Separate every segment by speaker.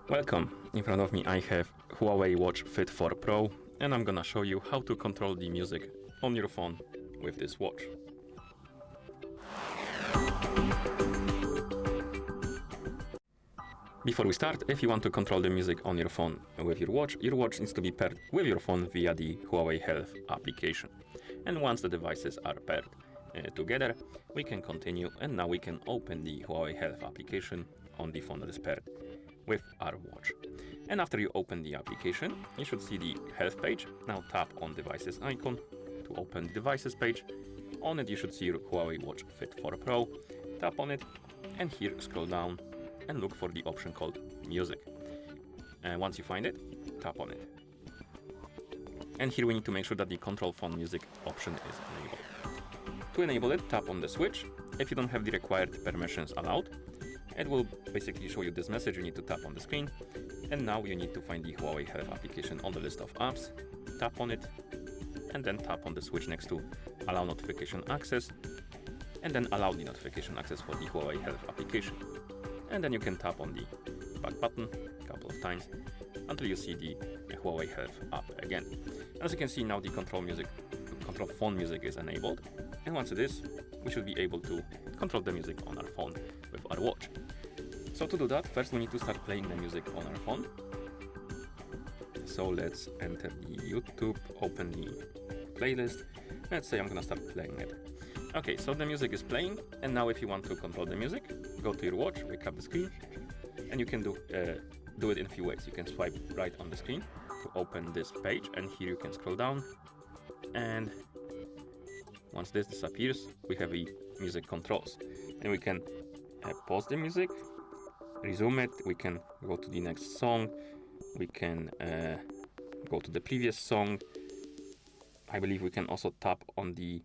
Speaker 1: Welcome. In front of me I have HUAWEI Watch Fit 4 Pro, and I'm gonna show you how to control the music on your phone with this watch. Before we start, if you want to control the music on your phone with your watch needs to be paired with your phone via the HUAWEI Health application. And once the devices are paired together, we can continue, and now we can open the HUAWEI Health application on the phone that is paired with our watch. And after you open the application, you should see the health page. Now tap on devices icon to open the devices page. On it you should see your HUAWEI Watch Fit 4 Pro. Tap on it, and here scroll down and look for the option called music. And once you find it, tap on it. And here we need to make sure that the control phone music option is enabled. To enable it, tap on the switch. If you don't have the required permissions allowed, it will basically show you this message. You need to tap on the screen, and now you need to find the HUAWEI Health application on the list of apps. Tap on it, and then tap on the switch next to allow notification access, and then allow the notification access for the HUAWEI Health application. And then you can tap on the back button a couple of times until you see the HUAWEI Health app again. As you can see, now the control phone music is enabled, and once it is, we should be able to control the music on our phone with our watch. So to do that, first we need to start playing the music on our phone. So let's enter the YouTube, open the playlist. Let's say I'm gonna start playing it. Okay, so the music is playing, and now if you want to control the music, go to your watch, wake up the screen, and you can do it in a few ways. You can swipe right on the screen to open this page, and here you can scroll down, and once this disappears, we have the music controls, and we can pause the music, resume it, we can go to the next song, we can go to the previous song. I believe we can also tap on the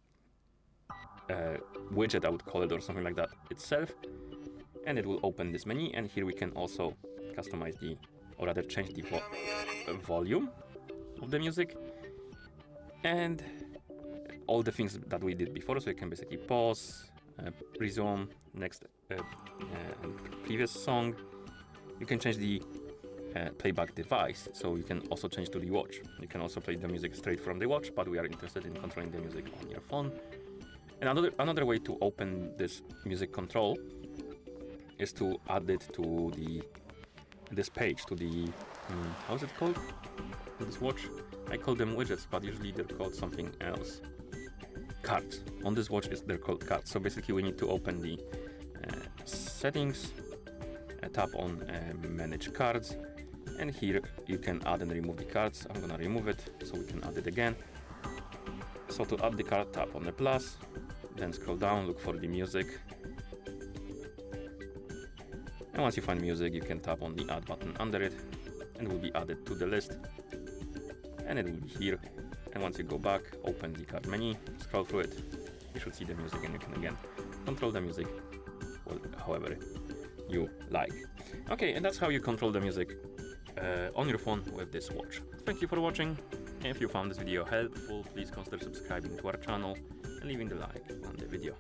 Speaker 1: widget, I would call it, or something like that itself, and it will open this menu. And here we can also customize or rather change the volume of the music, and all the things that we did before. So you can basically pause, resume, next previous song. You can change the playback device, so you can also change to the watch. You can also play the music straight from the watch, but we are interested in controlling the music on your phone. And another way to open this music control is to add it to this page, to the how's it called? This watch, I call them widgets, but usually they're called something else. Cards. On this watch they're called cards. So basically we need to open the settings, tap on manage cards, and here you can add and remove the cards. I'm gonna remove it so we can add it again. So to add the card, tap on the plus, then scroll down, look for the music, and once you find music, you can tap on the add button under it, and it will be added to the list, and it will be here. And once you go back, open the card menu, scroll through it, you should see the music, and you can again control the music however you like. Okay, and that's how you control the music on your phone with this watch. Thank you for watching. If you found this video helpful, please consider subscribing to our channel and leaving the like on the video.